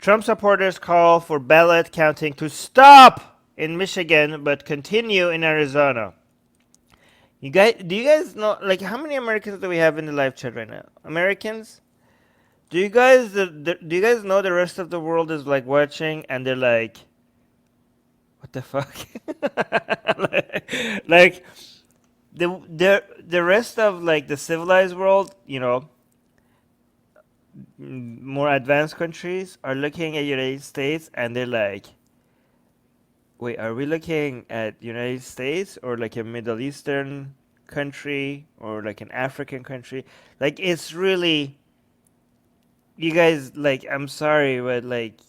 Trump supporters call for ballot counting to stop in Michigan but continue in Arizona. Do you guys know, like, how many Americans do we have in the live chat right now? Americans? Do you guys know the rest of the world is like watching and they're like, what the fuck? like the rest of like the civilized world, more advanced countries are looking at United States and they're like, wait, are we looking at United States or like a Middle Eastern country or like an African country? Like it's really, you guys, like, I'm sorry, but like,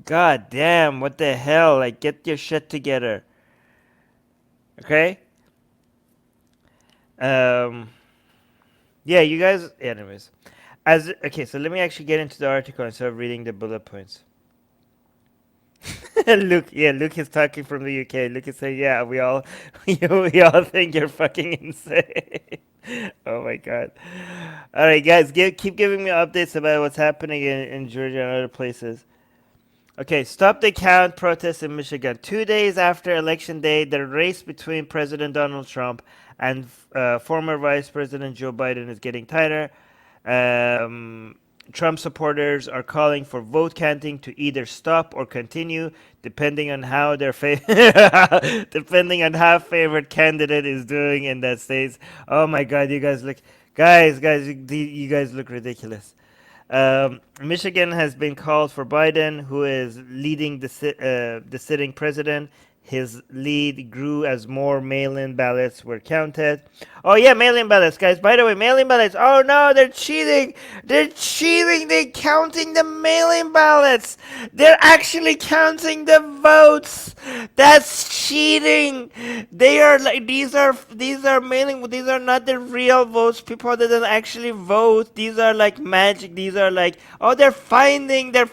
god damn, what the hell? Like, get your shit together. Okay? Um yeah, you guys, anyways. Okay, so let me actually get into the article instead of reading the bullet points. Luke is talking from the UK. Luke is saying, "Yeah, we all think you're fucking insane." Oh my god! All right, guys, keep giving me updates about what's happening in Georgia and other places. Okay, stop the count protests in Michigan. 2 days after Election Day, the race between President Donald Trump and former Vice President Joe Biden is getting tighter. Um, Trump supporters are calling for vote counting to either stop or continue, depending on how depending on how favorite candidate is doing in that state. Oh my God, you guys look, guys, you guys look ridiculous. Michigan has been called for Biden, who is leading the sitting president. His lead grew as more mail-in ballots were counted. Oh yeah, mail-in ballots, guys. By the way, mail-in ballots. Oh no, they're cheating. They're cheating. They're counting the mail-in ballots. They're actually counting the votes. That's cheating. They are like these are mailing. These are not the real votes. People that don't actually vote. These are like magic. These are like, oh, they're finding the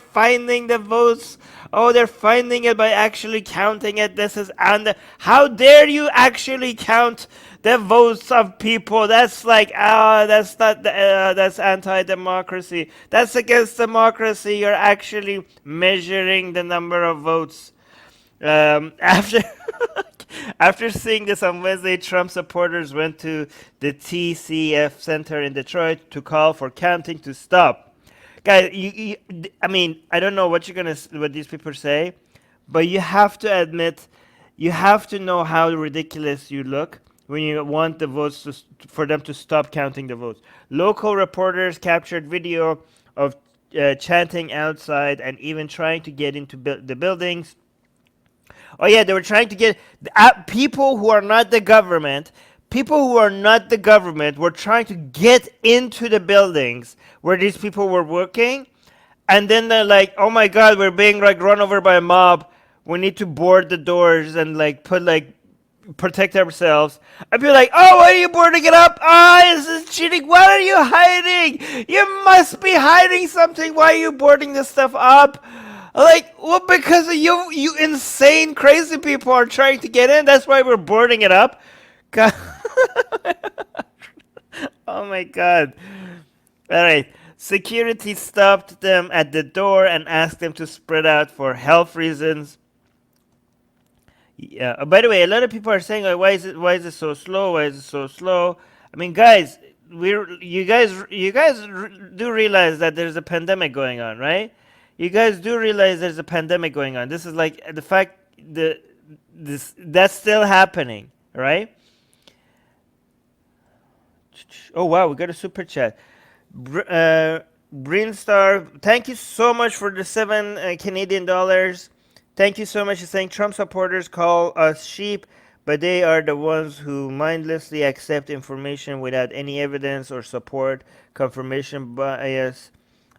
votes. Oh, they're finding it by actually counting it. This is, and how dare you actually count the votes of people? That's like, that's not, that's anti-democracy. That's against democracy. You're actually measuring the number of votes. After after seeing this on Wednesday, Trump supporters went to the TCF Center in Detroit to call for counting to stop. Guys, I mean, I don't know what these people say, but you have to admit, you have to know how ridiculous you look when you want the votes for them to stop counting the votes. Local reporters captured video of chanting outside and even trying to get into the buildings. Oh yeah, they were trying to get people who are not the government. People who are not the government were trying to get into the buildings where these people were working, and then they're like, "Oh my God, we're being like run over by a mob. We need to board the doors and like protect ourselves." I'd be like, "Oh, why are you boarding it up? Ah, this is cheating. What are you hiding? You must be hiding something. Why are you boarding this stuff up?" Like, well, because of you insane, crazy people are trying to get in. That's why we're boarding it up. God. Oh my God. All right. Security stopped them at the door and asked them to spread out for health reasons. Yeah. By the way, a lot of people are saying, like, why is it so slow? Why is it so slow? I mean, guys, you guys do realize that there's a pandemic going on, right? You guys do realize there's a pandemic going on. This is like the fact that that's still happening, right? Oh wow, we got a super chat. Brinstar, thank you so much for the 7 Canadian dollars. Thank you so much for saying Trump supporters call us sheep, but they are the ones who mindlessly accept information without any evidence or support. Confirmation bias.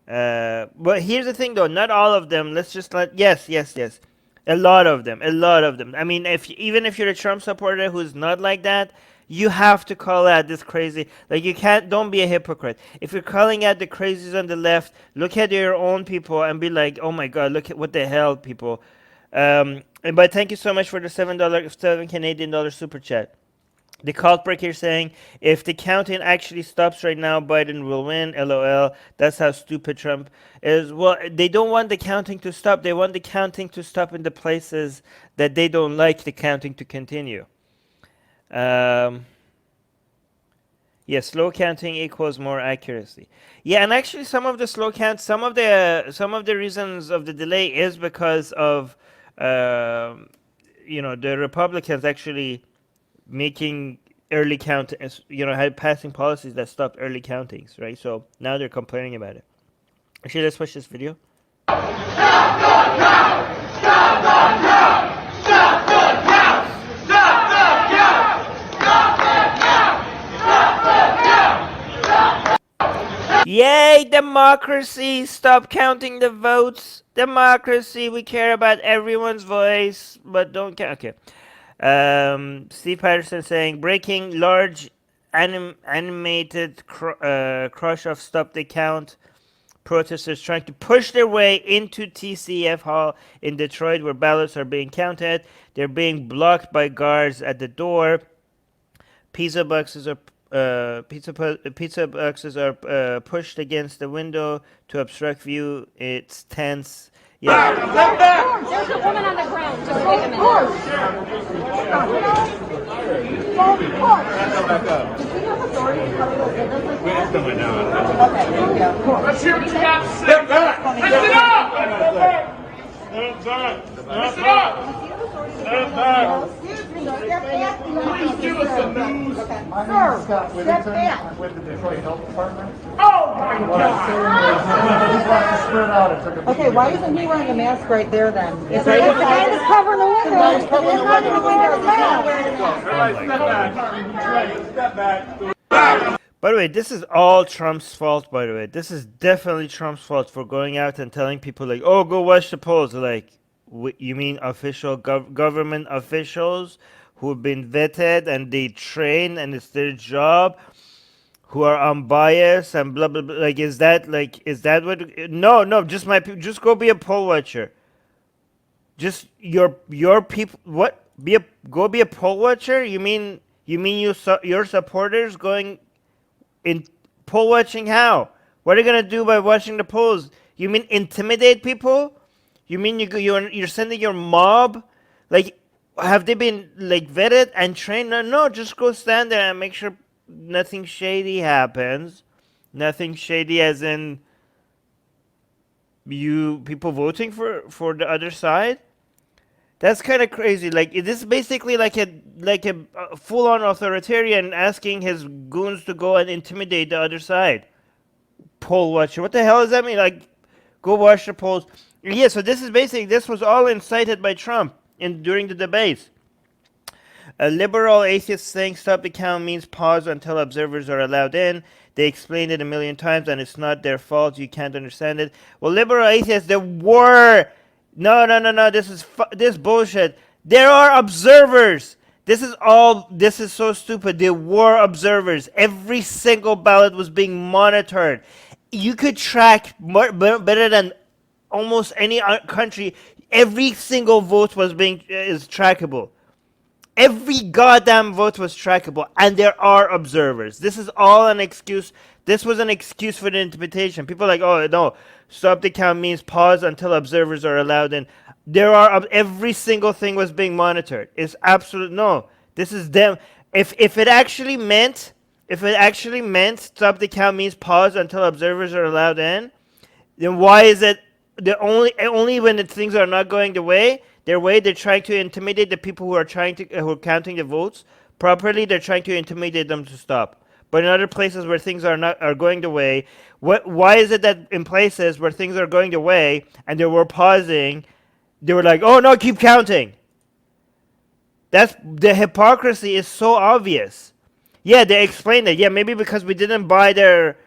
But here's the thing, though. Not all of them. Let's just let. Yes, yes, yes. A lot of them. A lot of them. I mean, even if you're a Trump supporter who's not like that, you have to call out this crazy. Like, you can't. Don't be a hypocrite. If you're calling out the crazies on the left, look at your own people and be like, "Oh my God, look at what the hell, people." But thank you so much for the $7, 7 Canadian dollar super chat. The cult breaker saying, if the counting actually stops right now, Biden will win. LOL. That's how stupid Trump is. Well, they don't want the counting to stop. They want the counting to stop in the places that they don't like the counting to continue. Um, yeah, slow counting equals more accuracy. Yeah, and actually, some of the slow count, some of the reasons of the delay is because of, the Republicans actually making early count, had passing policies that stopped early countings, right? So now they're complaining about it. Actually, let's watch this video. Yay, democracy! Stop counting the votes. Democracy, we care about everyone's voice, but don't count. Okay. Steve Patterson saying, breaking large animated crush of Stop the Count. Protesters trying to push their way into TCF Hall in Detroit where ballots are being counted. They're being blocked by guards at the door. Pizza boxes are pushed against the window to obstruct view. It's tense. Yeah. There's a woman on the ground. Just wait a minute. Let's hear what you got to say. Step back. Listen up. Listen up. Step back. Please give us the news. Sir, step back. I'm with the Detroit Health Department. Oh my God. Okay, why isn't he wearing a mask right there then? The guy was covering the window. He's covering the window. Step back. By the way, this is all Trump's fault, by the way. This is definitely Trump's fault for going out and telling people, like, oh, go watch the polls. Like, you mean official government officials who have been vetted and they train and it's their job, who are unbiased and blah, blah, blah. Like, is that what? No, just go be a poll watcher. Just your people, what? Go be a poll watcher? You mean your supporters going in poll watching? How? What are you gonna do by watching the polls? You mean intimidate people? You mean you're sending your mob? Like, have they been like vetted and trained? No, just go stand there and make sure nothing shady happens. Nothing shady as in people voting for the other side. That's kind of crazy. Like, this is basically like a full-on authoritarian asking his goons to go and intimidate the other side. Poll watcher. What the hell does that mean? Like, go watch the polls. Yeah, so this was all incited by Trump during the debates. A liberal atheist saying stop the count means pause until observers are allowed in. They explained it a million times and it's not their fault. You can't understand it. Well, liberal atheists, there were... No. This bullshit. There are observers. This is so stupid. There were observers. Every single ballot was being monitored. You could track better than almost any country. Every single vote is trackable. Every goddamn vote was trackable, and there are observers. This is all an excuse. This was an excuse for the interpretation. People are like, oh no, stop the count means pause until observers are allowed in. Every single thing was being monitored. It's absolute no. This is them. If it actually meant stop the count means pause until observers are allowed in, then why is it only when things are not going their way, they're trying to intimidate the people who are counting the votes properly. They're trying to intimidate them to stop. But in other places where things are going the way, why is it that in places where things are going the way and they were pausing, they were like, oh no, keep counting? The hypocrisy is so obvious. Yeah, they explained it. Yeah, maybe because we didn't buy their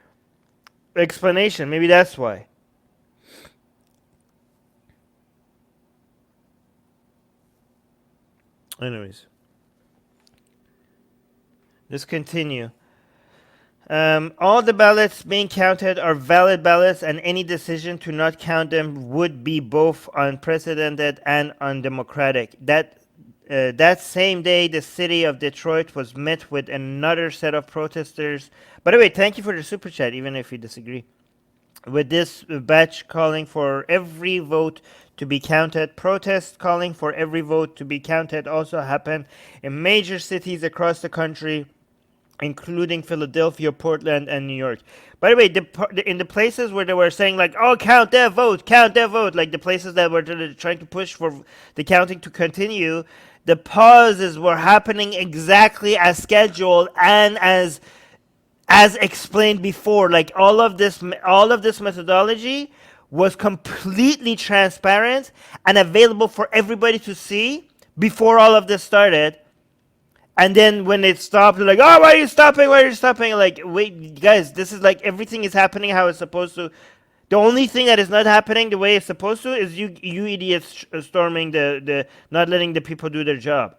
explanation. Maybe that's why. Anyways, let's continue. All the ballots being counted are valid ballots, and any decision to not count them would be both unprecedented and undemocratic. That that same day, the city of Detroit was met with another set of protesters. By the way, thank you for the super chat, even if you disagree. With this batch calling for every vote to be counted. Protests calling for every vote to be counted also happened in major cities across the country, including Philadelphia, Portland, and New York. By the way, in the places where they were saying like, "Oh, count their vote," like the places that were trying to push for the counting to continue, the pauses were happening exactly as scheduled and as explained before. Like all of this methodology was completely transparent and available for everybody to see before all of this started. And then when it stopped, they're like, "Oh, why are you stopping? Why are you stopping?" Like, wait, guys, this is like everything is happening how it's supposed to. The only thing that is not happening the way it's supposed to is you idiots storming the not letting the people do their job.